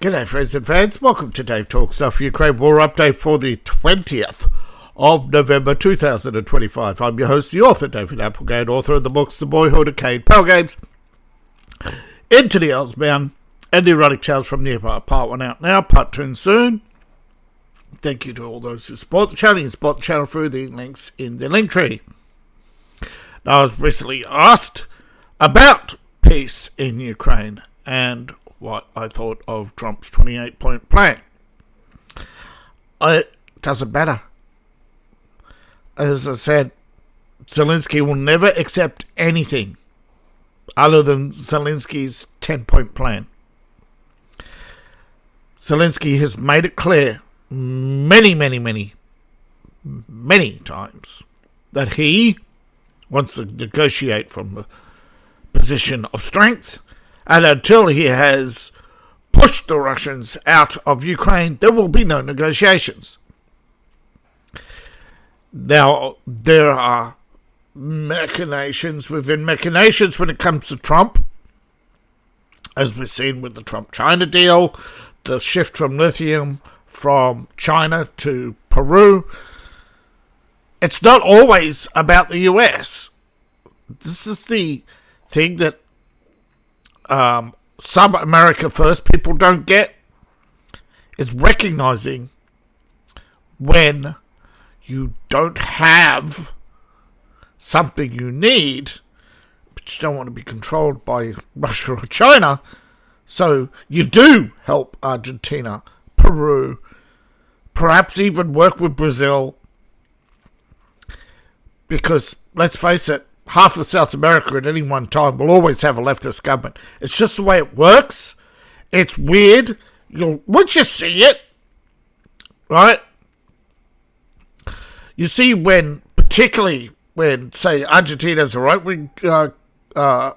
G'day friends and fans, welcome to Dave Talks Stuff Ukraine War Update for the 20th of November 2025. I'm your host, the author, David Applegate, author of the books The Boyhood of Cade, Power Games, Into the Elsbound, and The Erotic Tales from Nearby. Part 1 out now, Part 2 soon. Thank you to all those who support the channel. You support the channel through the links in the link tree. Now, I was recently asked about peace in Ukraine and what I thought of Trump's 28-point plan. It doesn't matter. As I said, Zelensky will never accept anything other than Zelensky's 10-point plan. Zelensky has made it clear many times that he wants to negotiate from a position of strength, and until he has pushed the Russians out of Ukraine, there will be no negotiations. Now, there are machinations within machinations when it comes to Trump, as we've seen with the Trump-China deal, the shift from lithium from China to Peru. It's not always about the US. This is the thing that some America First people don't get, is recognizing when you don't have something you need, but you don't want to be controlled by Russia or China, so you do help Argentina, Peru, perhaps even work with Brazil, because, let's face it, half of South America at any one time will always have a leftist government. It's just the way it works. It's weird. Once you see it, right? You see particularly when, say, Argentina's a right-wing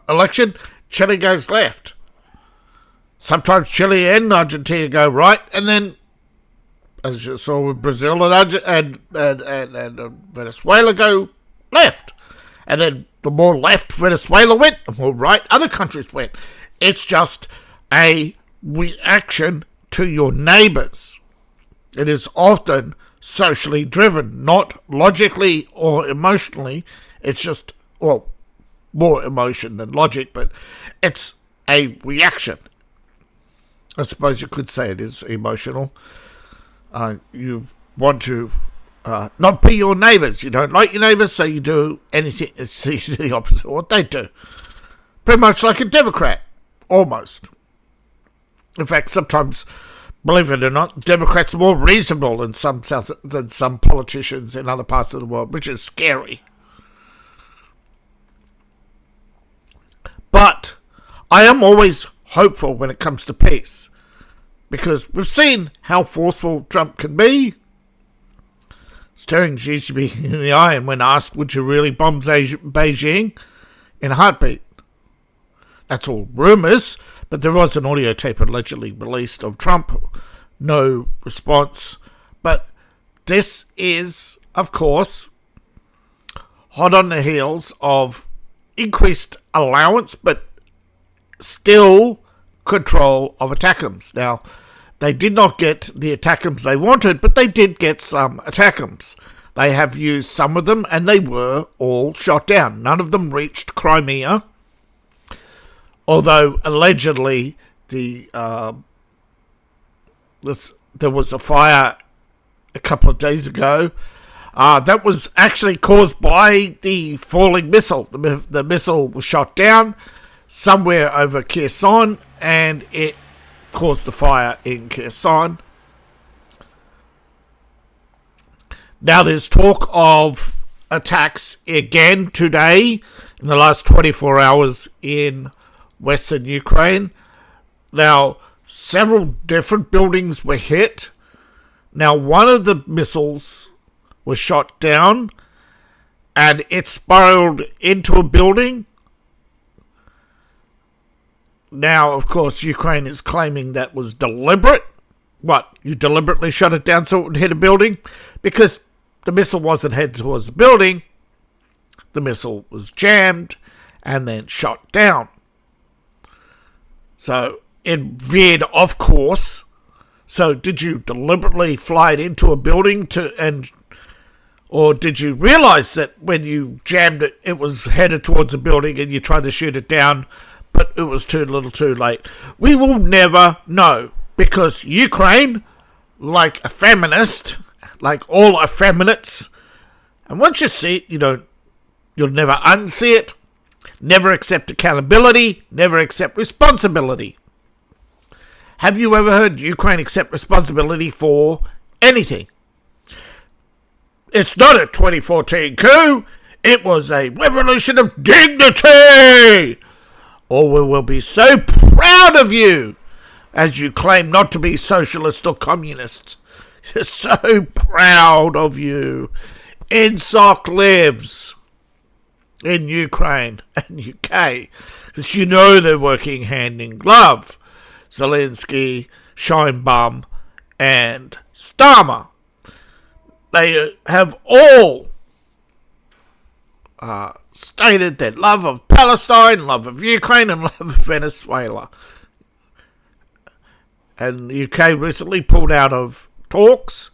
election, Chile goes left. Sometimes Chile and Argentina go right, and then, as you saw with Brazil and Venezuela, go left. And then the more left Venezuela went, the more right other countries went. It's just a reaction to your neighbours. It is often socially driven, not logically or emotionally. It's just, well, more emotion than logic, but it's a reaction. I suppose you could say it is emotional. You want to not be your neighbours. You don't like your neighbours, so you do anything. It's the opposite of what they do. Pretty much like a Democrat, almost. In fact, sometimes, believe it or not, Democrats are more reasonable than some politicians in other parts of the world, which is scary. But I am always hopeful when it comes to peace, because we've seen how forceful Trump can be, staring Xi Jinping in the eye, and when asked, would you really bomb Beijing, in a heartbeat. That's all rumours, but there was an audio tape allegedly released of Trump. No response. But this is, of course, hot on the heels of increased allowance, but still control of ATACMS. Now, they did not get the ATACMS they wanted, but they did get some ATACMS. They have used some of them, and they were all shot down. None of them reached Crimea, although allegedly there was a fire a couple of days ago that was actually caused by the falling missile. The missile was shot down somewhere over Kherson, and it caused the fire in Kherson. Now there's talk of attacks again today in the last 24 hours in western Ukraine. Now, several different buildings were hit. Now, one of the missiles was shot down and it spiraled into a building. Now, of course, Ukraine is claiming that was deliberate. What, you deliberately shot it down so it would hit a building? Because the missile wasn't headed towards the building. The missile was jammed and then shot down. So, it veered off course. So did you deliberately fly it into a building or did you realise that when you jammed it, it was headed towards a building and you tried to shoot it down, but it was too little too late? We will never know, because Ukraine, like a feminist, like all effeminates, and once you see it, you'll never unsee it, never accept accountability, never accept responsibility. Have you ever heard Ukraine accept responsibility for anything? It's not a 2014 coup. It was a revolution of dignity. Or we will be so proud of you as you claim not to be socialist or communist. You're so proud of you. INSOC lives in Ukraine and UK, because they're working hand in glove. Zelensky, Scheinbaum, and Starmer. They have all stated their love of Palestine, love of Ukraine, and love of Venezuela. And the UK recently pulled out of talks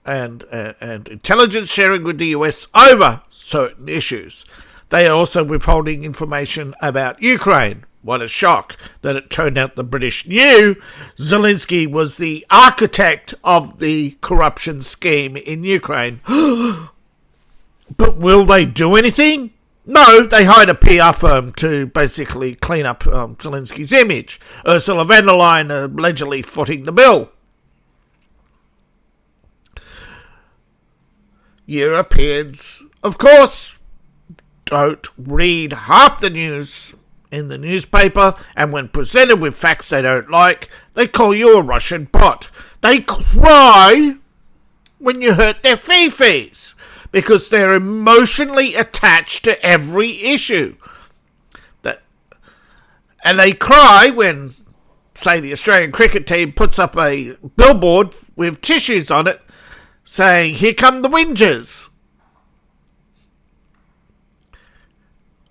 and intelligence sharing with the US over certain issues. They are also withholding information about Ukraine. What a shock that it turned out the British knew Zelensky was the architect of the corruption scheme in Ukraine. But will they do anything? No, they hired a PR firm to basically clean up Zelensky's image. Ursula von der Leyen allegedly footing the bill. Europeans, of course, don't read half the news in the newspaper, and when presented with facts they don't like, they call you a Russian bot. They cry when you hurt their fifis, because they're emotionally attached to every issue. And they cry when, say, the Australian cricket team puts up a billboard with tissues on it saying, "Here come the whingers."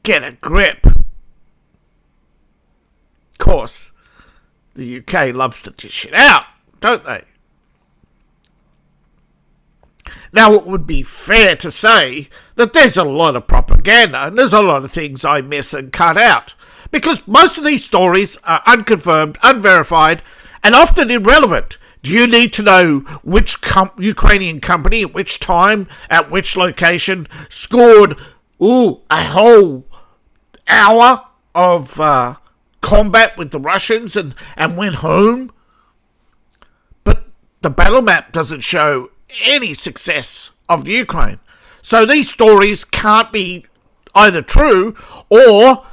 Get a grip. Of course, the UK loves to dish it out, don't they? Now, it would be fair to say that there's a lot of propaganda and there's a lot of things I miss and cut out, because most of these stories are unconfirmed, unverified, and often irrelevant. Do you need to know which Ukrainian company at which time, at which location, scored a whole hour of combat with the Russians and went home? But the battle map doesn't show any success of Ukraine. So these stories can't be either true, or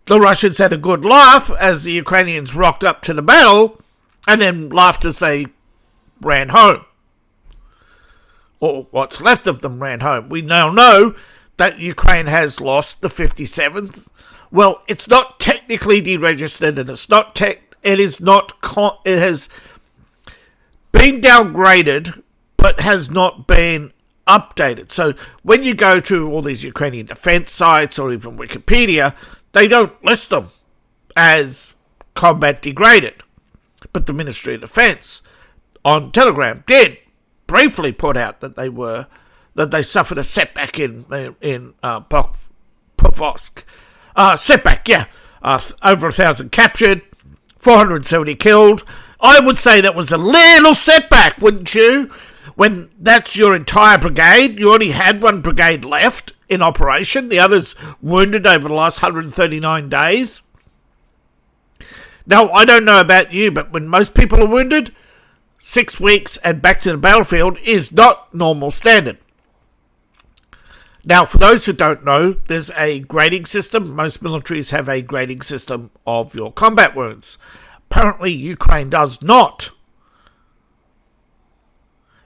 the Russians had a good laugh as the Ukrainians rocked up to the battle and then laughed as they ran home. Or what's left of them ran home. We now know that Ukraine has lost the 57th. Well, it's not technically deregistered, and it has been downgraded, but has not been updated. So when you go to all these Ukrainian defense sites or even Wikipedia, they don't list them as combat degraded. But the Ministry of Defense on Telegram did briefly put out that they suffered a setback in Pokrovsk. Setback, yeah. Over 1,000 captured, 470 killed. I would say that was a little setback, wouldn't you? When that's your entire brigade, you only had one brigade left in operation. The others wounded over the last 139 days. Now, I don't know about you, but when most people are wounded, 6 weeks and back to the battlefield is not normal standard. Now, for those who don't know, there's a grading system. Most militaries have a grading system of your combat wounds. Apparently, Ukraine does not.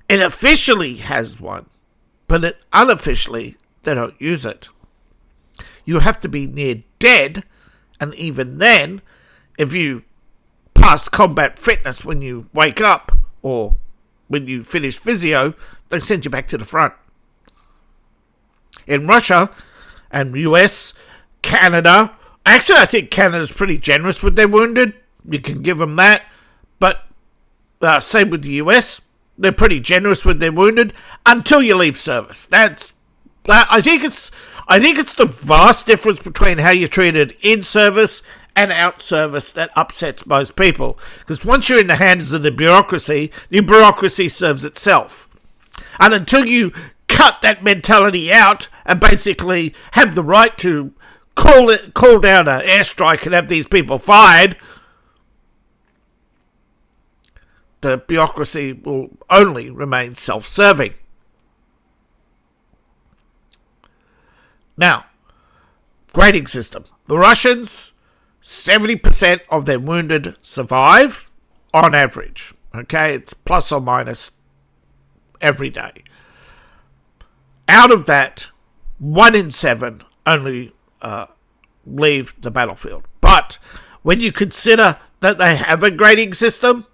It officially has one, but unofficially, they don't use it. You have to be near dead, and even then, if you pass combat fitness when you wake up or when you finish physio, they send you back to the front. In Russia and US, Canada, actually I think Canada's pretty generous with their wounded. you can give them that. But same with the US. They're pretty generous with their wounded until you leave service. I think it's the vast difference between how you're treated in service and out service that upsets most people. Because once you're in the hands of the bureaucracy serves itself. And until you cut that mentality out and basically have the right to call down an airstrike and have these people fired, the bureaucracy will only remain self-serving. Now, grading system. The Russians, 70% of their wounded survive on average. Okay, it's plus or minus every day. Out of that, 1 in 7 only leave the battlefield. But when you consider that they have a grading system,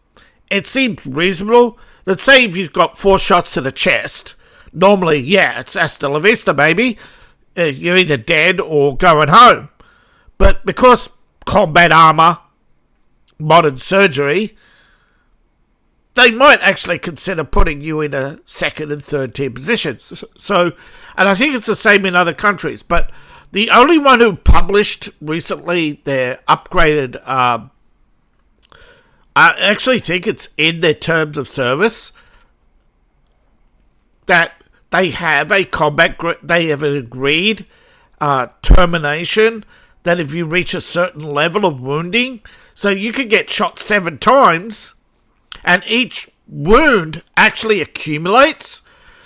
it seems reasonable that, say, if you've got 4 shots to the chest, normally, it's hasta la vista, baby. You're either dead or going home. But because combat armor, modern surgery, they might actually consider putting you in a 2nd and 3rd tier positions. So, and I think it's the same in other countries. But the only one who published recently their upgraded, I actually think it's in their terms of service that they have they have an agreed termination that if you reach a certain level of wounding, so you can get shot 7 times, and each wound actually accumulates.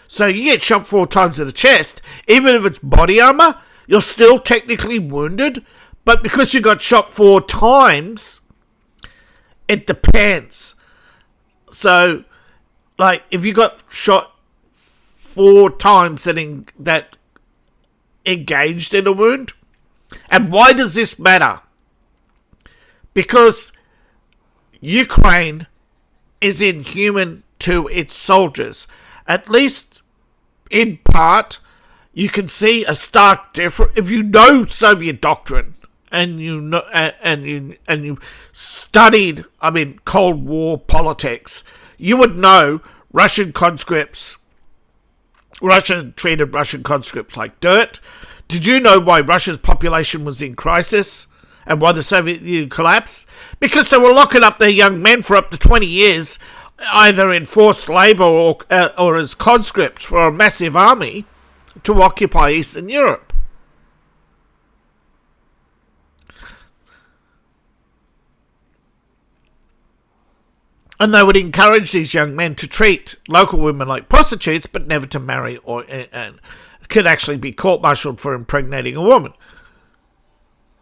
So you get shot 4 times in the chest, even if it's body armor, you're still technically wounded, but because you got shot 4 times, it depends. So, like, if you got shot 4 times that engaged in a wound, and why does this matter? Because Ukraine is inhuman to its soldiers. At least in part, you can see a stark difference. If you know Soviet doctrine, and you know, and you studied, Cold War politics, you would know Russia treated Russian conscripts like dirt. Did you know why Russia's population was in crisis and why the Soviet Union collapsed? Because they were locking up their young men for up to 20 years, either in forced labour or as conscripts for a massive army to occupy Eastern Europe. And they would encourage these young men to treat local women like prostitutes, but never to marry and could actually be court-martialed for impregnating a woman.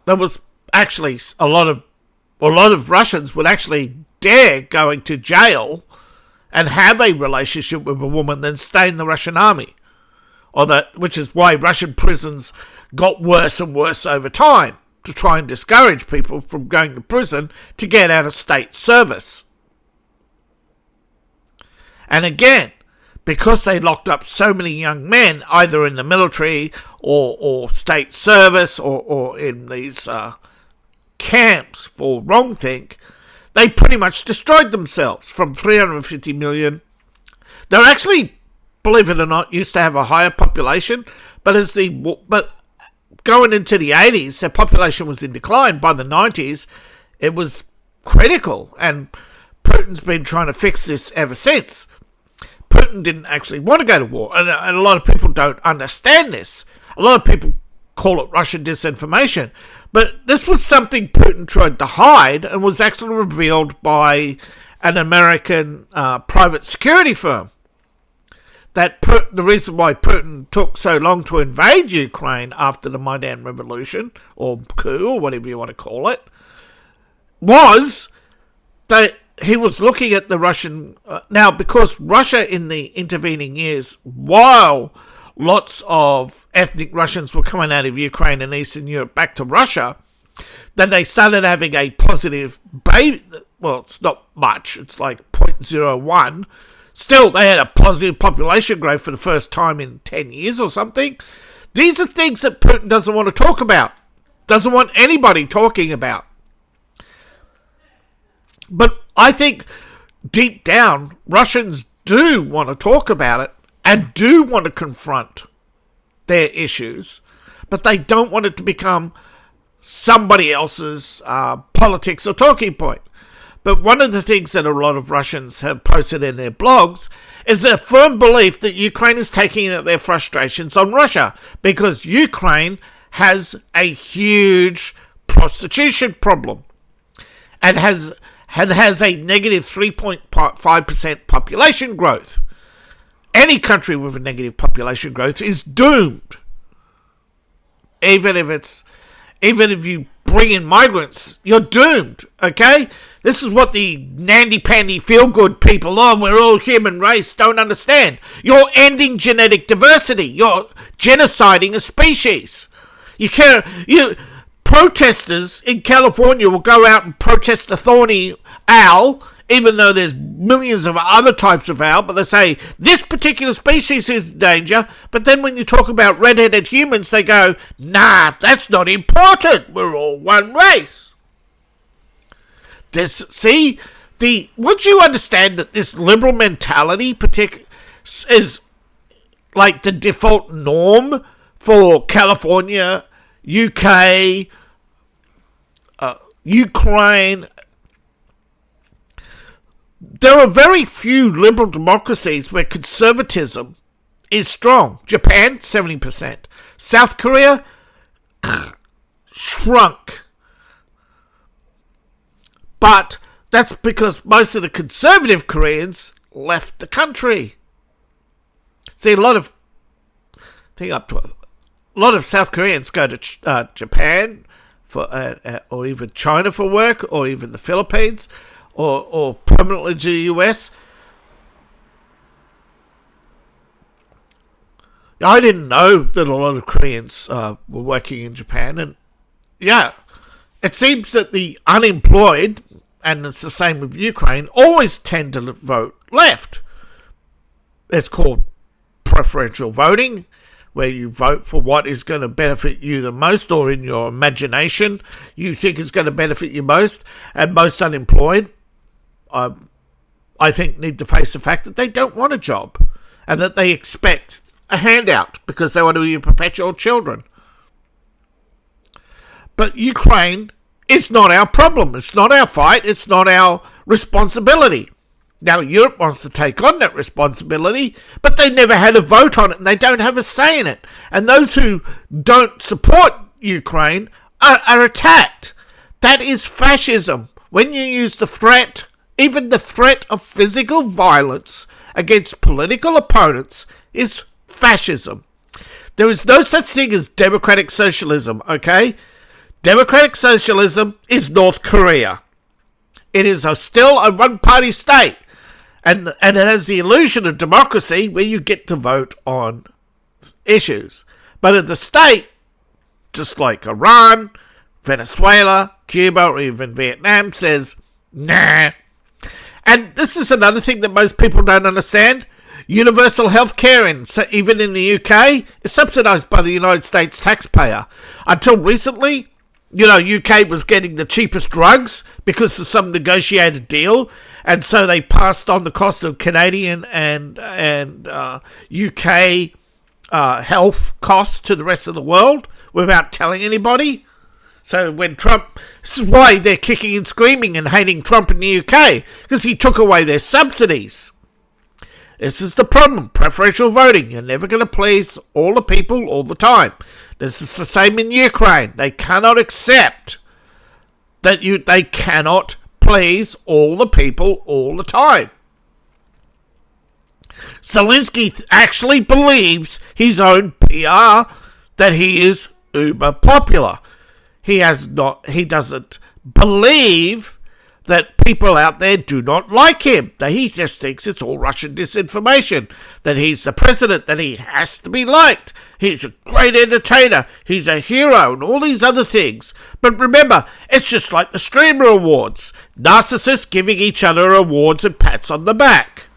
There was actually a lot of Russians would actually dare going to jail and have a relationship with a woman than stay in the Russian army, which is why Russian prisons got worse and worse over time, to try and discourage people from going to prison to get out of state service. And again, because they locked up so many young men, either in the military or state service or in these camps for wrongthink, they pretty much destroyed themselves. From 350 million. They're actually, believe it or not, used to have a higher population, but going into the 80s, their population was in decline. By the 90s, it was critical, and Putin's been trying to fix this ever since. Putin didn't actually want to go to war, and a lot of people don't understand this. A lot of people call it Russian disinformation, but this was something Putin tried to hide and was actually revealed by an American private security firm. The reason why Putin took so long to invade Ukraine after the Maidan Revolution, or coup, or whatever you want to call it, was that he was looking at the Russian... now, because Russia in the intervening years, while lots of ethnic Russians were coming out of Ukraine and Eastern Europe back to Russia, then they started having a positive... well, it's not much. It's like 0.01. Still, they had a positive population growth for the first time in 10 years or something. These are things that Putin doesn't want to talk about. Doesn't want anybody talking about. But I think deep down, Russians do want to talk about it and do want to confront their issues, but they don't want it to become somebody else's politics or talking point. But one of the things that a lot of Russians have posted in their blogs is their firm belief that Ukraine is taking out their frustrations on Russia because Ukraine has a huge prostitution problem and has a negative 3.5% population growth. Any country with a negative population growth is doomed. Even if you bring in migrants, you're doomed, okay? This is what the nandy-pandy feel-good people, we're all human race, don't understand. You're ending genetic diversity. You're genociding a species. Protesters in California will go out and protest the thorny owl, even though there's millions of other types of owl, but they say this particular species is in danger. But then when you talk about red-headed humans, they go, nah, that's not important. We're all one race. Once you understand that this liberal mentality is like the default norm for California, UK, Ukraine. There are very few liberal democracies where conservatism is strong. Japan, 70%. South Korea, shrunk. But that's because most of the conservative Koreans left the country. See, a lot of South Koreans go to Japan or even China for work, or even the Philippines, or permanently to the US. I didn't know that a lot of Koreans were working in Japan, and yeah, it seems that the unemployed, and it's the same with Ukraine, always tend to vote left. It's called preferential voting, where you vote for what is going to benefit you the most, or in your imagination you think is going to benefit you most. And most unemployed, I think, need to face the fact that they don't want a job and that they expect a handout because they want to be perpetual children. But Ukraine is not our problem. It's not our fight. It's not our responsibility. Now, Europe wants to take on that responsibility, but they never had a vote on it, and they don't have a say in it. And those who don't support Ukraine are attacked. That is fascism. When you use the threat, even the threat of physical violence against political opponents, is fascism. There is no such thing as democratic socialism, okay? Democratic socialism is North Korea. It is still a one-party state. And it has the illusion of democracy where you get to vote on issues. But at the state, just like Iran, Venezuela, Cuba, or even Vietnam, says, nah. And this is another thing that most people don't understand. Universal health care, even in the UK, is subsidised by the United States taxpayer. Until recently, UK was getting the cheapest drugs because of some negotiated deal, and so they passed on the cost of Canadian and UK health costs to the rest of the world without telling anybody. So when Trump, this is why they're kicking and screaming and hating Trump in the UK, because he took away their subsidies. This is the problem, preferential voting. You're never going to please all the people all the time. This is the same in Ukraine. They cannot accept that they cannot please all the people all the time. Zelensky actually believes his own PR that he is uber popular. He doesn't believe that people out there do not like him. That he just thinks it's all Russian disinformation. That he's the president, that he has to be liked. He's a great entertainer. He's a hero and all these other things. But remember, it's just like the streamer awards. Narcissists giving each other awards and pats on the back.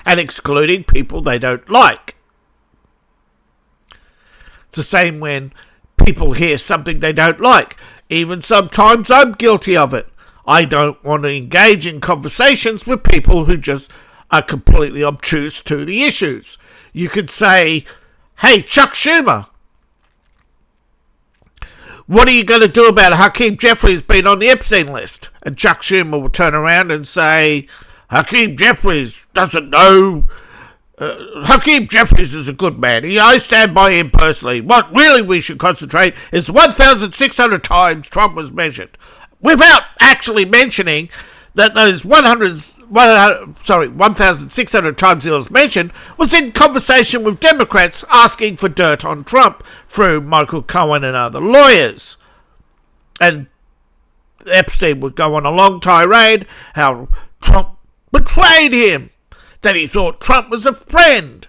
And excluding people they don't like. It's the same when people hear something they don't like. Even sometimes I'm guilty of it. I don't want to engage in conversations with people who just are completely obtuse to the issues. You could say, hey, Chuck Schumer, what are you going to do about Hakeem Jeffries being on the Epstein list? And Chuck Schumer will turn around and say, Hakeem Jeffries doesn't know. Hakeem Jeffries is a good man. I stand by him personally. What really we should concentrate is 1,600 times Trump was mentioned. Without actually mentioning that those 1,600 times he was mentioned was in conversation with Democrats asking for dirt on Trump through Michael Cohen and other lawyers. And Epstein would go on a long tirade how Trump betrayed him, that he thought Trump was a friend,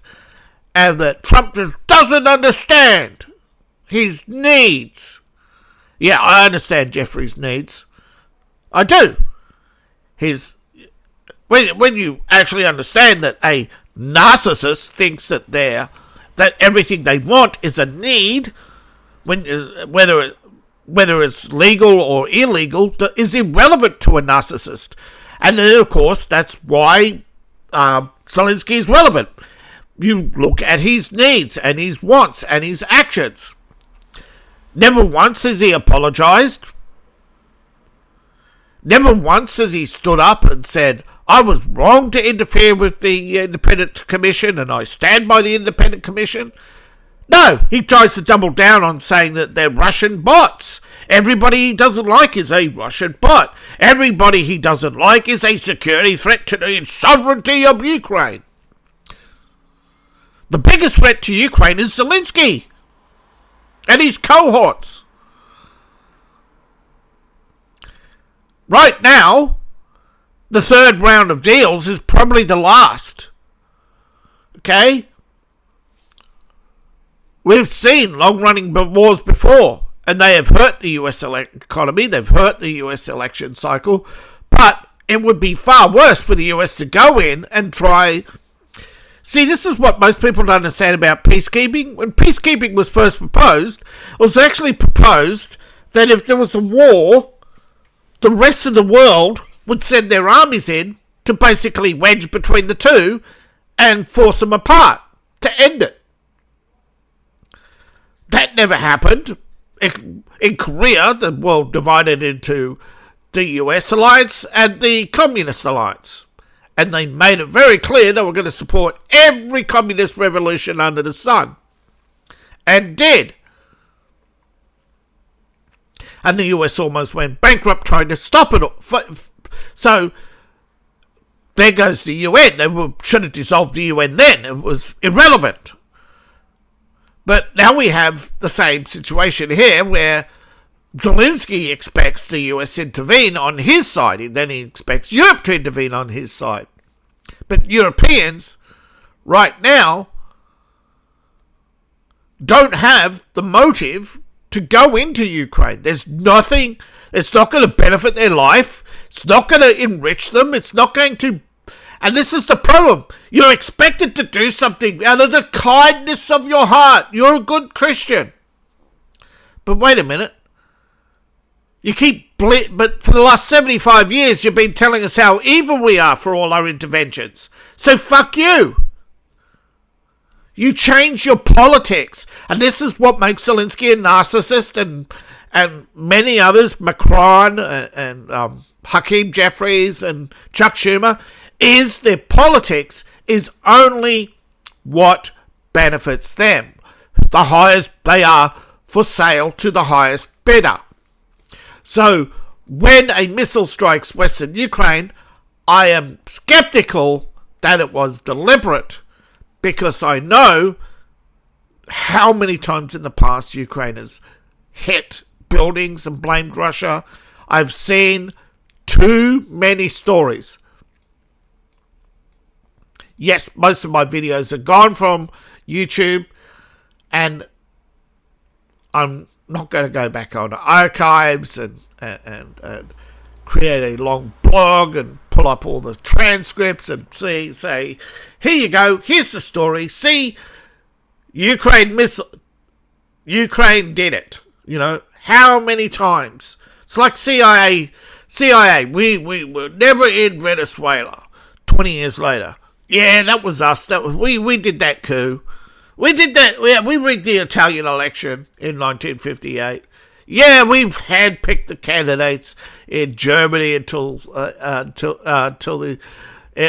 and that Trump just doesn't understand his needs. Yeah, I understand Jeffrey's needs. I do. When you actually understand that a narcissist thinks that everything they want is a need, whether it's legal or illegal, is irrelevant to a narcissist. And then, of course, that's why Zelensky is relevant. You look at his needs and his wants and his actions. Never once has he apologized. Never once has he stood up and said, I was wrong to interfere with the Independent Commission and I stand by the Independent Commission. No, he tries to double down on saying that they're Russian bots. Everybody he doesn't like is a Russian bot. Everybody he doesn't like is a security threat to the sovereignty of Ukraine. The biggest threat to Ukraine is Zelensky and his cohorts. Right now, the third round of deals is probably the last. Okay? We've seen long-running wars before, and they have hurt the US economy, they've hurt the US election cycle, but it would be far worse for the US to go in and try. See, this is what most people don't understand about peacekeeping. When peacekeeping was first proposed, it was actually proposed that if there was a war, the rest of the world would send their armies in to basically wedge between the two and force them apart to end it. That never happened. In Korea, the world divided into the US alliance and the communist alliance. And they made it very clear they were going to support every communist revolution under the sun. And did. And the US almost went bankrupt trying to stop it all. So, there goes the UN. They should have dissolved the UN then. It was irrelevant. But now we have the same situation here where Zelensky expects the US to intervene on his side, and then he expects Europe to intervene on his side. But Europeans, right now, don't have the motive to go into Ukraine. There's nothing, it's not going to benefit their life, it's not going to enrich them, it's not going to. And this is the problem. You're expected to do something out of the kindness of your heart. You're a good Christian. But wait a minute. You keep but for the last 75 years, you've been telling us how evil we are for all our interventions. So fuck you. You change your politics. And this is what makes Zelensky a narcissist and many others, Macron and Hakeem Jeffries and Chuck Schumer, is their politics is only what benefits them. The highest they are for sale to the highest bidder. So when a missile strikes Western Ukraine, I am skeptical that it was deliberate, because I know how many times in the past Ukraine has hit buildings and blamed Russia. I've seen too many stories. Yes, most of my videos are gone from YouTube, and I'm not going to go back on archives and create a long blog and pull up all the transcripts and say, here you go, here's the story. See, Ukraine did it. You know, how many times? It's like CIA CIA, we were never in Venezuela. 20 years later. Yeah, that was us. We did that coup. We did that. Yeah, we rigged the Italian election in 1958. Yeah, we handpicked the candidates in Germany until the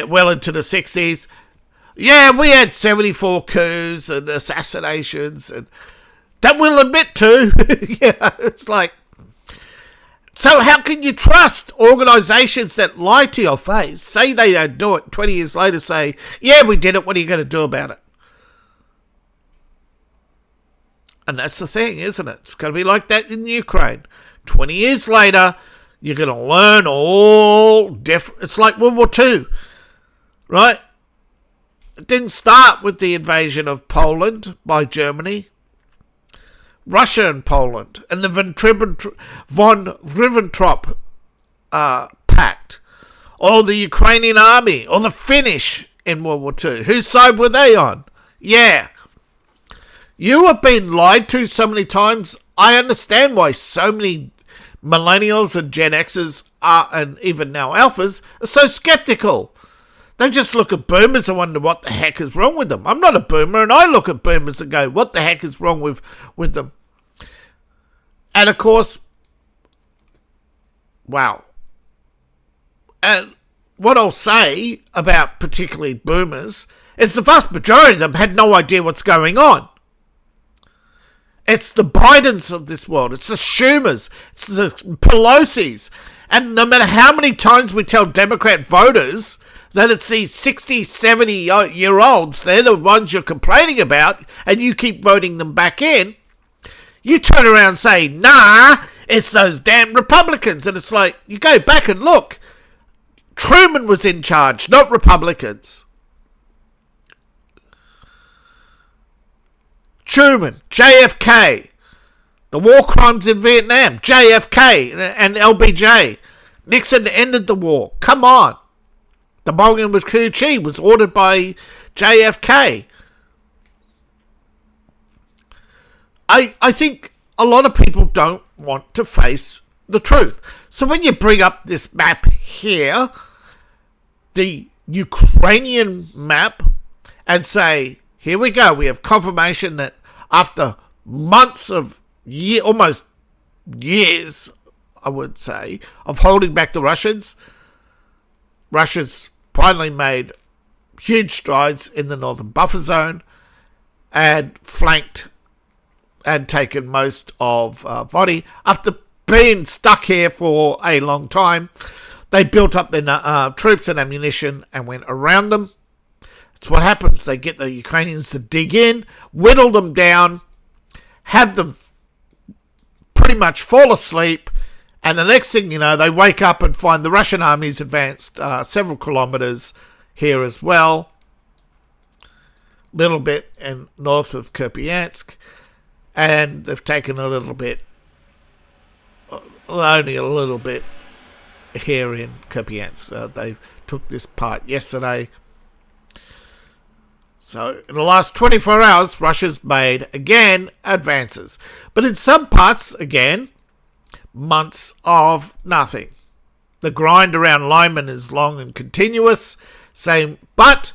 well into the 60s. Yeah, we had 74 coups and assassinations, and that we'll admit to. Yeah, it's like, so how can you trust organisations that lie to your face, say they don't do it, 20 years later say, yeah, we did it, what are you going to do about it? And that's the thing, isn't it? It's going to be like that in Ukraine. 20 years later, you're going to learn all different. It's like World War II, right? It didn't start with the invasion of Poland by Germany. Russia and Poland and the von Ribbentrop Pact, or the Ukrainian army, or the Finnish in World War II. Whose side were they on? Yeah. You have been lied to so many times. I understand why so many millennials and Gen Xers are, and even now alphas, are so skeptical. They just look at boomers and wonder what the heck is wrong with them. I'm not a boomer, and I look at boomers and go, what the heck is wrong with them? And of course, wow. And what I'll say about particularly boomers is the vast majority of them had no idea what's going on. It's the Bidens of this world. It's the Schumers. It's the Pelosi's. And no matter how many times we tell Democrat voters that it's these 60, 70-year-olds, they're the ones you're complaining about, and you keep voting them back in, you turn around and say, nah, it's those damn Republicans. And it's like, you go back and look. Truman was in charge, not Republicans. Truman, JFK, the war crimes in Vietnam, JFK and LBJ. Nixon ended the war. Come on. The bombing with Cu Chi was ordered by JFK. I think a lot of people don't want to face the truth. So when you bring up this map here, the Ukrainian map, and say, here we go, we have confirmation that after months of almost years, I would say, of holding back the Russians, Russia's finally made huge strides in the northern buffer zone and flanked and taken most of Vody. After being stuck here for a long time, they built up their troops and ammunition and went around them. That's what happens. They get the Ukrainians to dig in, whittle them down, have them pretty much fall asleep, and the next thing you know, they wake up and find the Russian army's advanced several kilometers here as well, little bit and north of Kupiansk, and they've taken a little bit, only a little bit here in Kupiansk. They took this part yesterday. So in the last 24 hours, Russia's made, again, advances. But in some parts, again, months of nothing. The grind around Lyman is long and continuous. But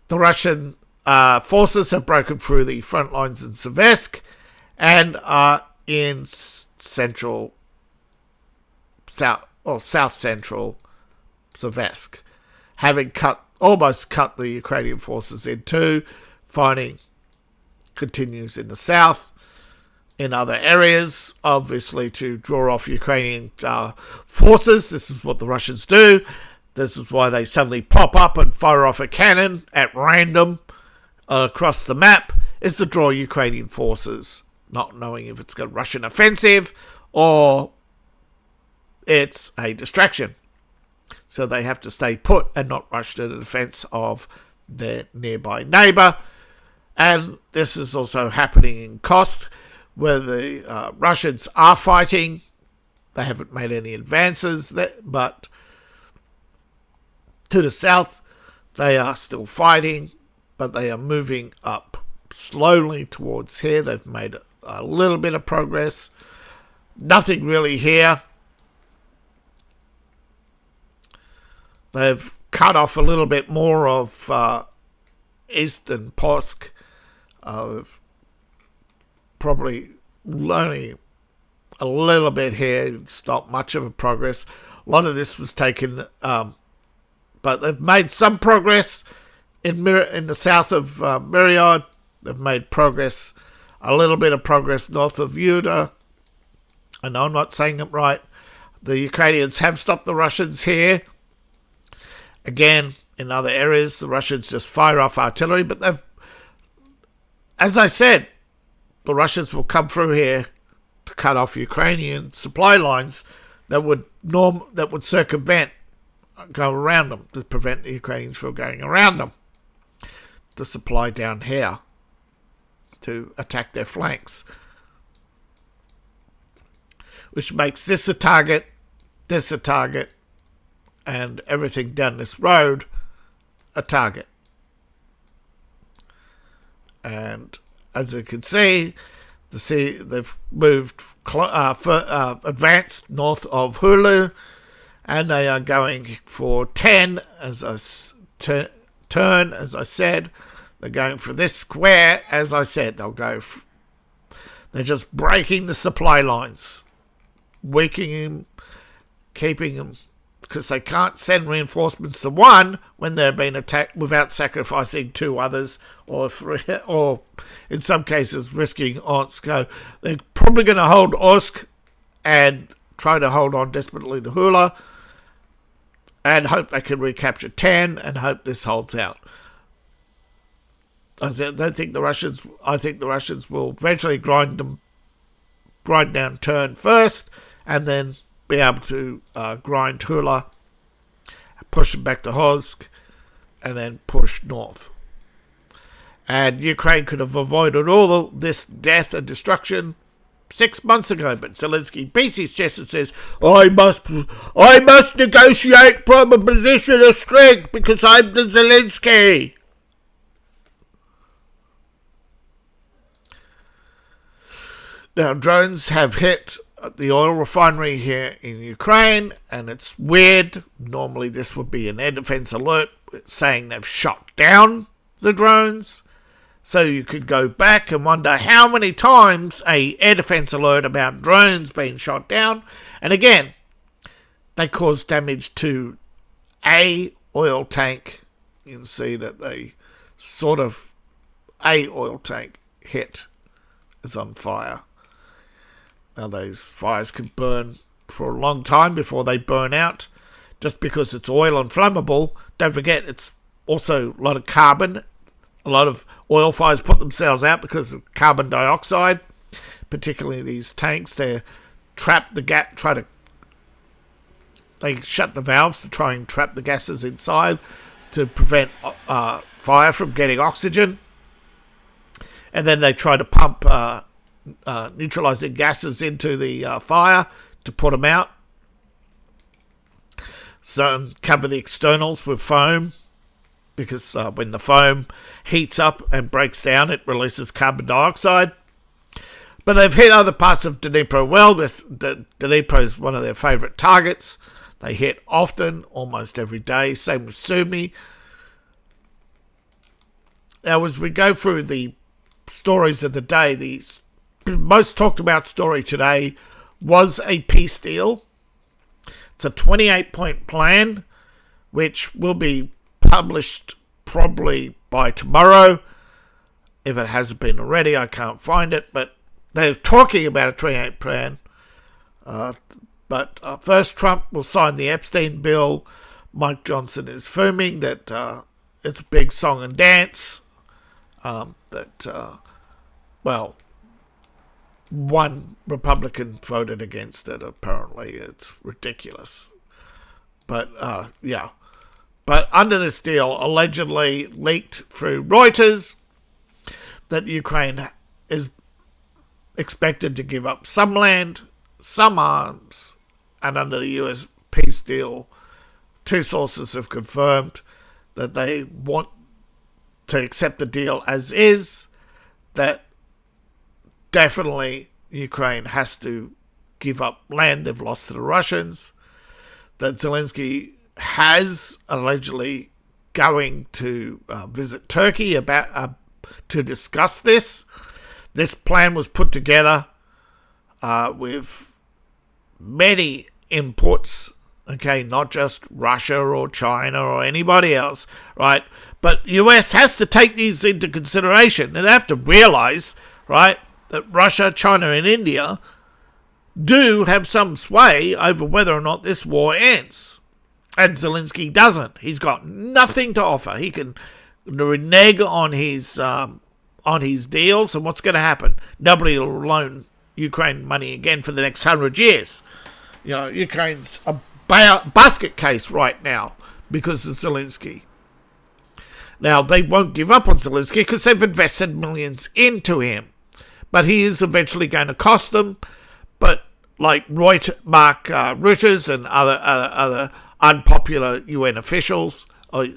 the Russian forces have broken through the front lines in Seversk and are in south central Seversk, having almost cut the Ukrainian forces in two. Fighting continues in the south, in other areas, obviously to draw off Ukrainian forces. This is what the Russians do. This is why they suddenly pop up and fire off a cannon at random across the map, is to draw Ukrainian forces, not knowing if it's a Russian offensive or it's a distraction. So they have to stay put and not rush to the defense of their nearby neighbor. And this is also happening in Kost, where the Russians are fighting. They haven't made any advances, but to the south, they are still fighting, but they are moving up slowly towards here. They've made a little bit of progress. Nothing really here. They've cut off a little bit more of eastern Polsk. Probably only a little bit here. It's not much of a progress. A lot of this was taken, but they've made some progress in the south of Myriad. They've made progress, a little bit of progress north of Yuda. I know I'm not saying it right. The Ukrainians have stopped the Russians here. Again, in other areas, the Russians just fire off artillery, but they've, as I said, the Russians will come through here to cut off Ukrainian supply lines that would circumvent, go around them, to prevent the Ukrainians from going around them, to supply down here, to attack their flanks. Which makes this a target, and everything down this road a target. And as you can see, they've moved advanced north of Hulu, and they are going for 10 as I turn, as I said. They're going for this square, as I said. They're just breaking the supply lines, weakening them, keeping them, because they can't send reinforcements to one when they're being attacked without sacrificing two others, or in some cases risking Orsk. So they're probably going to hold Orsk and try to hold on desperately to Hula, and hope they can recapture 10 and hope this holds out. I think the Russians will eventually grind down Turn first, and then be able to grind Hula, push them back to Horsk, and then push north. And Ukraine could have avoided all this death and destruction 6 months ago, but Zelensky beats his chest and says, I must negotiate from a position of strength because I'm the Zelensky. Now, drones have hit the oil refinery here in Ukraine, and it's weird. Normally this would be an air defense alert saying they've shot down the drones. So you could go back and wonder how many times a air defense alert about drones being shot down. And again, they caused damage to a oil tank. You can see that a oil tank hit is on fire. Now, those fires can burn for a long time before they burn out. Just because it's oil and flammable, don't forget it's also a lot of carbon. A lot of oil fires put themselves out because of carbon dioxide. Particularly these tanks, they shut the valves to try and trap the gases inside to prevent fire from getting oxygen. And then they try to pump neutralizing gases into the fire to put them out. So cover the externals with foam, because when the foam heats up and breaks down, it releases carbon dioxide. But they've hit other parts of Dnipro well. Dnipro is one of their favourite targets. They hit often, almost every day. Same with Sumy. Now, as we go through the stories of the day, the most talked about story today was a peace deal. It's a 28-point plan, which will be published probably by tomorrow. If it hasn't been already, I can't find it, but they're talking about a 28 plan. But first, Trump will sign the Epstein bill. Mike Johnson is firming that it's a big song and dance. One Republican voted against it, apparently. It's ridiculous. But, yeah. But under this deal, allegedly leaked through Reuters, that Ukraine is expected to give up some land, some arms, and under the US peace deal, two sources have confirmed that they want to accept the deal as is, that definitely Ukraine has to give up land they've lost to the Russians, that Zelensky has allegedly going to visit Turkey to discuss this. This plan was put together with many inputs, okay, not just Russia or China or anybody else, right? But the US has to take these into consideration. They have to realize, right, that Russia, China, and India do have some sway over whether or not this war ends. And Zelensky doesn't. He's got nothing to offer. He can renege on his deals, and what's going to happen? Nobody will loan Ukraine money again for the next 100 years. You know, Ukraine's a basket case right now because of Zelensky. Now, they won't give up on Zelensky because they've invested millions into him. But he is eventually going to cost them. But like Mark Reuters and other unpopular UN officials, I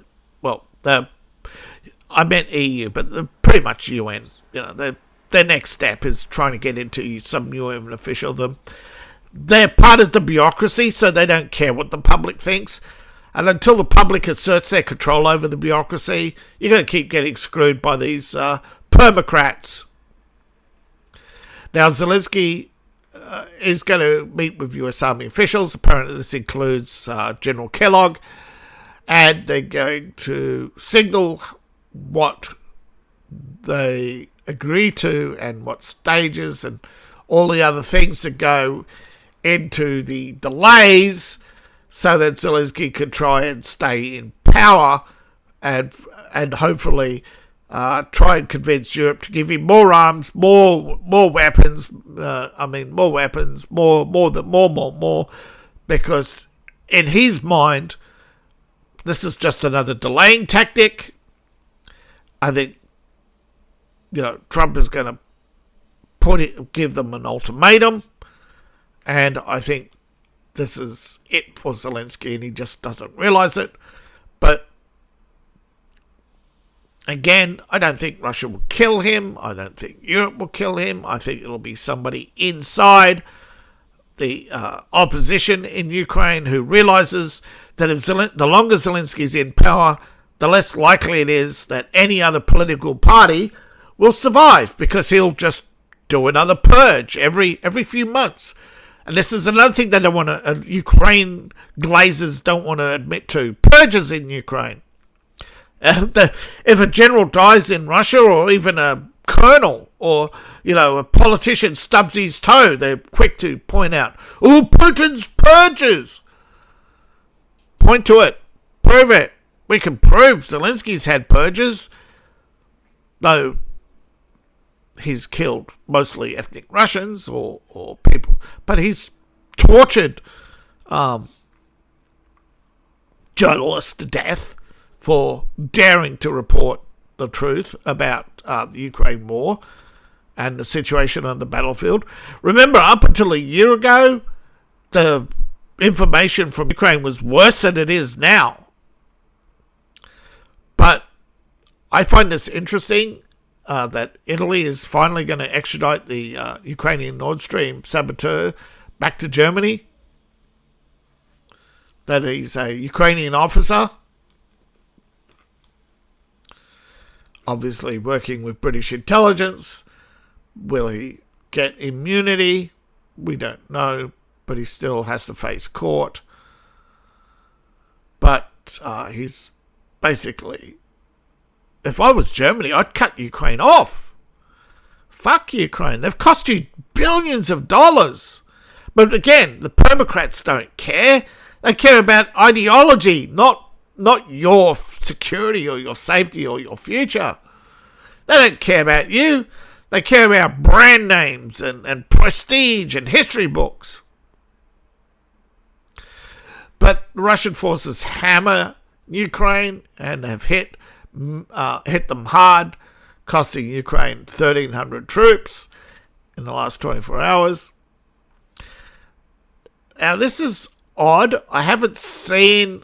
meant EU, but they're pretty much UN. You know, their next step is trying to get into some UN officialdom. They're part of the bureaucracy, so they don't care what the public thinks. And until the public asserts their control over the bureaucracy, you're going to keep getting screwed by these permacrats. Now, Zelensky is going to meet with US Army officials. Apparently this includes General Kellogg. And they're going to signal what they agree to and what stages and all the other things that go into the delays so that Zelensky can try and stay in power and hopefully try and convince Europe to give him more arms, more weapons. More weapons, more, because in his mind, this is just another delaying tactic. I think, Trump is going to give them an ultimatum, and I think this is it for Zelensky, and he just doesn't realize it. But again, I don't think Russia will kill him. I don't think Europe will kill him. I think it'll be somebody inside the opposition in Ukraine who realizes that if the longer Zelensky's in power, the less likely it is that any other political party will survive, because he'll just do another purge every few months. And this is another thing that Ukraine glazers don't want to admit to. Purges in Ukraine. If a general dies in Russia, or even a colonel, or a politician stubs his toe, they're quick to point out, "Oh, Putin's purges." Point to it. Prove it. We can prove Zelensky's had purges, though he's killed mostly ethnic Russians or people, but he's tortured journalists to death for daring to report the truth about the Ukraine war and the situation on the battlefield. Remember, up until a year ago, the information from Ukraine was worse than it is now. But I find this interesting, that Italy is finally going to extradite the Ukrainian Nord Stream saboteur back to Germany. That he's a Ukrainian officer, obviously working with British intelligence. Will he get immunity? We don't know, but he still has to face court. But he's basically, if I was Germany, I'd cut Ukraine off. Fuck Ukraine. They've cost you billions of dollars. But again, the permacrats don't care. They care about ideology, not your security or your safety or your future. They don't care about you. They care about brand names and prestige and history books. But the Russian forces hammer Ukraine and have hit them hard, costing Ukraine 1,300 troops in the last 24 hours. Now, this is odd. I haven't seen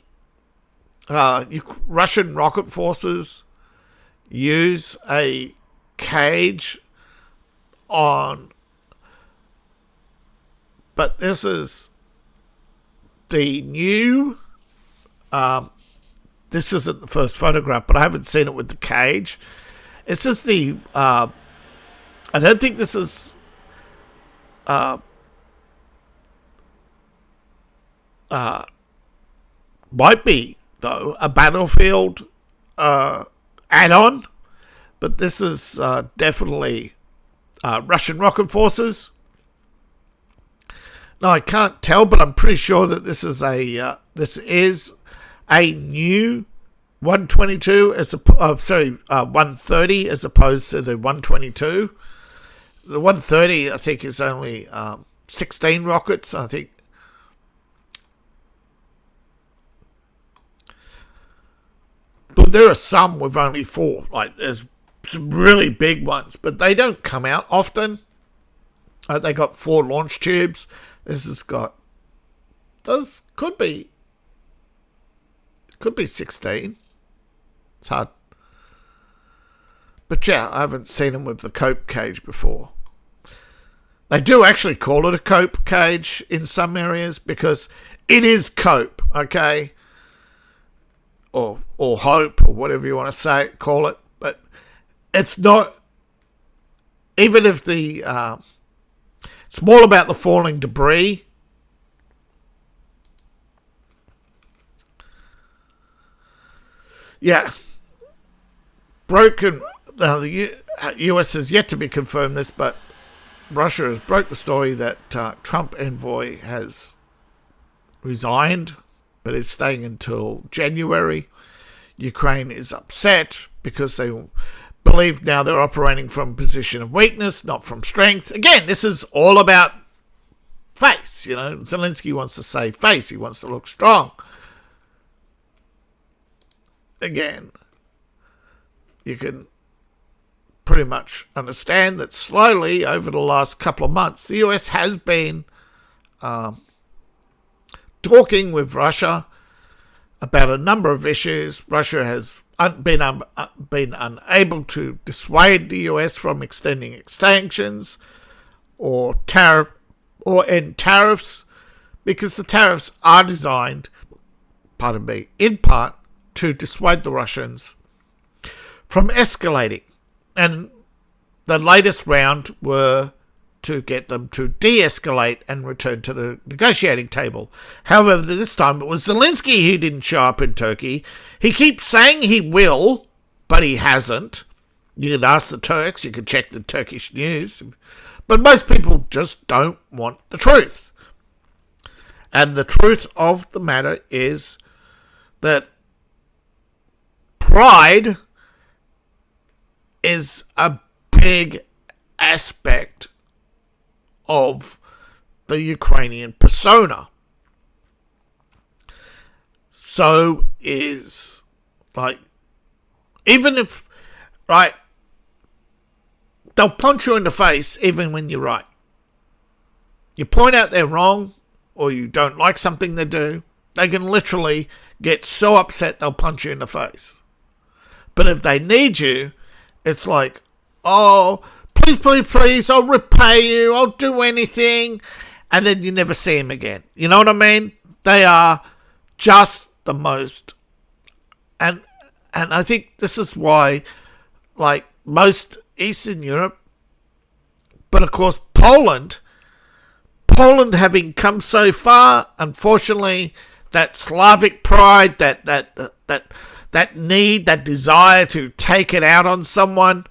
Russian rocket forces use a cage on, but this is the new This isn't the first photograph, but I haven't seen it with the cage. This is the... I don't think this is... might be, though, a Battlefield add-on. But this is definitely Russian rocket forces. No, I can't tell, but I'm pretty sure that this is a new 122 130 as opposed to the 122. The 130, I think, is only 16 rockets. I think. But there are some with only 4. Like, there's some really big ones, but they don't come out often. They got 4 launch tubes. This has got... Could be 16. It's hard. But yeah, I haven't seen them with the cope cage before. They do actually call it a cope cage in some areas because it is cope, okay? Or hope, or whatever you want to call it. But it's not... Even if the... it's more about the falling debris. Yeah. Broken... Now, the US has yet to be confirmed this, but Russia has broke the story that Trump envoy has resigned, but is staying until January. Ukraine is upset because they believe now they're operating from a position of weakness, not from strength. Again, this is all about face, you know. Zelensky wants to save face. He wants to look strong. Again, you can pretty much understand that slowly over the last couple of months, the US has been talking with Russia about a number of issues. Russia has been unable to dissuade the US from extending sanctions or end tariffs, because the tariffs are designed, in part to dissuade the Russians from escalating. And the latest round were to get them to de-escalate and return to the negotiating table. However, this time it was Zelensky who didn't show up in Turkey. He keeps saying he will, but he hasn't. You can ask the Turks, you can check the Turkish news. But most people just don't want the truth. And the truth of the matter is that pride is a big aspect of the Ukrainian persona. So is, like, even if, right, they'll punch you in the face even when you're right. You point out they're wrong, or you don't like something they do, they can literally get so upset they'll punch you in the face. But if they need you, it's like, oh, please, please, please, I'll repay you, I'll do anything. And then you never see him again. You know what I mean? They are just the most. And I think this is why, like, most Eastern Europe, but of course Poland having come so far, unfortunately, that Slavic pride, that need, that desire to take it out on someone,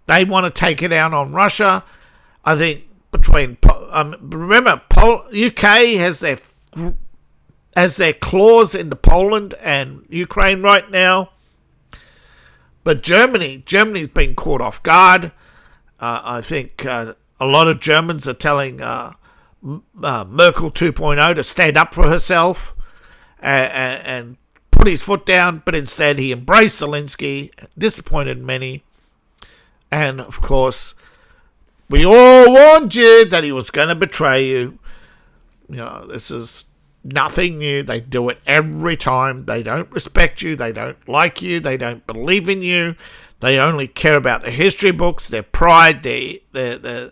they want to take it out on Russia. I think remember, UK has their claws into Poland and Ukraine right now. But Germany's been caught off guard. I think a lot of Germans are telling Merkel 2.0 to stand up for herself and put his foot down, but instead he embraced Zelensky, disappointed many. And of course, we all warned you that he was going to betray you. You know, this is nothing new. They do it every time. They don't respect you. They don't like you. They don't believe in you. They only care about the history books, their pride, their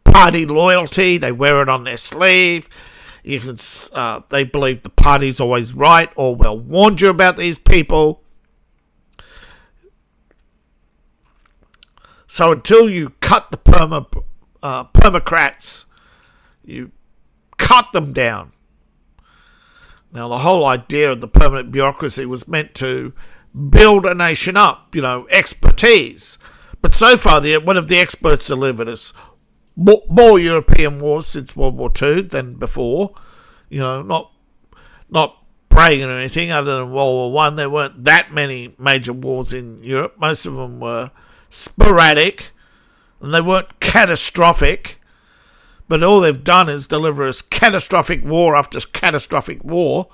party loyalty. They wear it on their sleeve. You can. They believe the party's always right. Orwell warned you about these people. So until you cut the permocrats, you cut them down. Now, the whole idea of the permanent bureaucracy was meant to build a nation up, expertise. But so far, one of the experts delivered us more European wars since World War II than before. Not bragging or anything other than World War One. There weren't that many major wars in Europe. Most of them were sporadic, and they weren't catastrophic. But all they've done is deliver us catastrophic war after catastrophic war.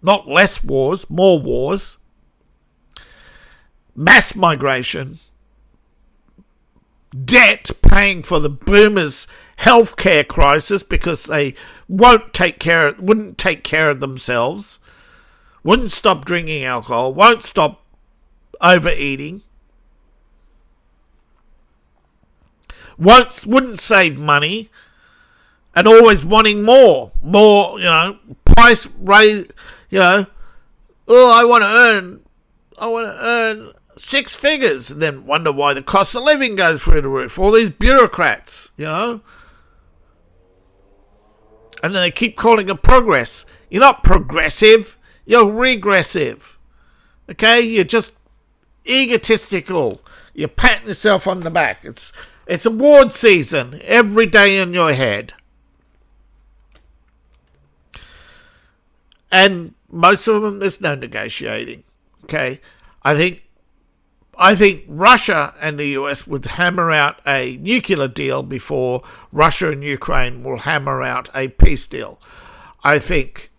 Not less wars, more wars. Mass migration. Debt, paying for the boomers' healthcare crisis because they wouldn't take care of themselves. Wouldn't stop drinking alcohol. Won't stop overeating. Wouldn't save money, and always wanting more, price raise, I want to earn 6 figures, and then wonder why the cost of living goes through the roof. All these bureaucrats, and then they keep calling it progress. You're not progressive, you're regressive. Okay, you're just egotistical. You're patting yourself on the back. It's award season every day in your head. And most of them, there's no negotiating. Okay? I think Russia and the US would hammer out a nuclear deal before Russia and Ukraine will hammer out a peace deal. I think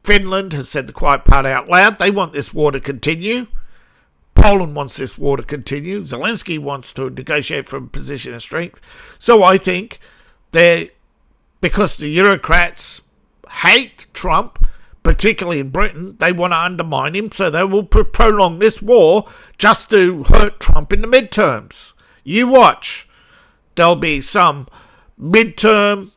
Finland has said the quiet part out loud. They want this war to continue. Poland wants this war to continue. Zelensky wants to negotiate from a position of strength. So I think because the Eurocrats hate Trump, particularly in Britain, they want to undermine him, so they will prolong this war just to hurt Trump in the midterms. You watch. There'll be some midterm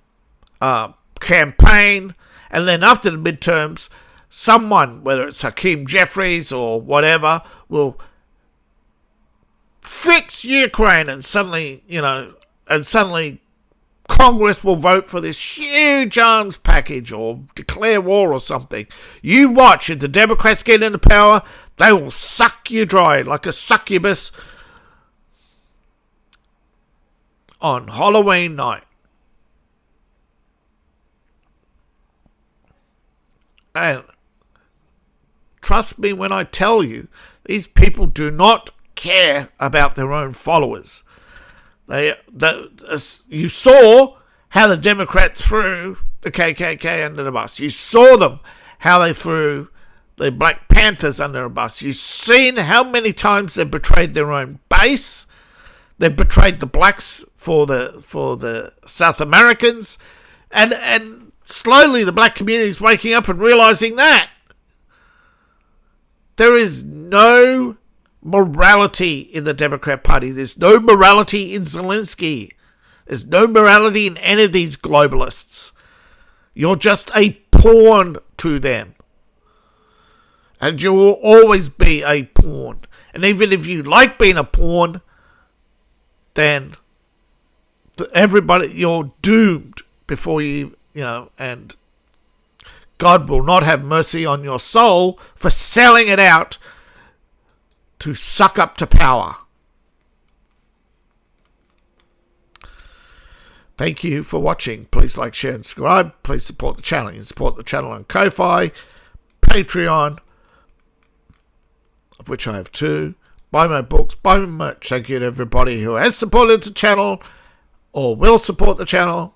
campaign, and then after the midterms, someone, whether it's Hakeem Jeffries or whatever, will fix Ukraine, and suddenly Congress will vote for this huge arms package or declare war or something. You watch. If the Democrats get into power, they will suck you dry like a succubus on Halloween night. And trust me when I tell you, these people do not care about their own followers. You saw how the Democrats threw the KKK under the bus. You saw them, how they threw the Black Panthers under a bus. You've seen how many times they've betrayed their own base. They've betrayed the blacks for the South Americans. And slowly the black community is waking up and realizing that there is no morality in the Democrat Party. There's no morality in Zelensky. There's no morality in any of these globalists. You're just a pawn to them. And you will always be a pawn. And even if you like being a pawn, then everybody, you're doomed before and God will not have mercy on your soul for selling it out to suck up to power. Thank you for watching. Please like, share and subscribe. Please support the channel. You can support the channel on Ko-Fi, Patreon, of which I have 2. Buy my books, buy my merch. Thank you to everybody who has supported the channel or will support the channel.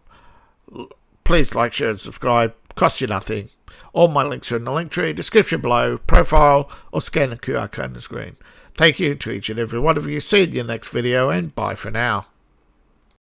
Please like, share and subscribe. Costs you nothing. All my links are in the link tree, description below, profile, or scan the QR code on the screen. Thank you to each and every one of you. See you in the next video, and bye for now.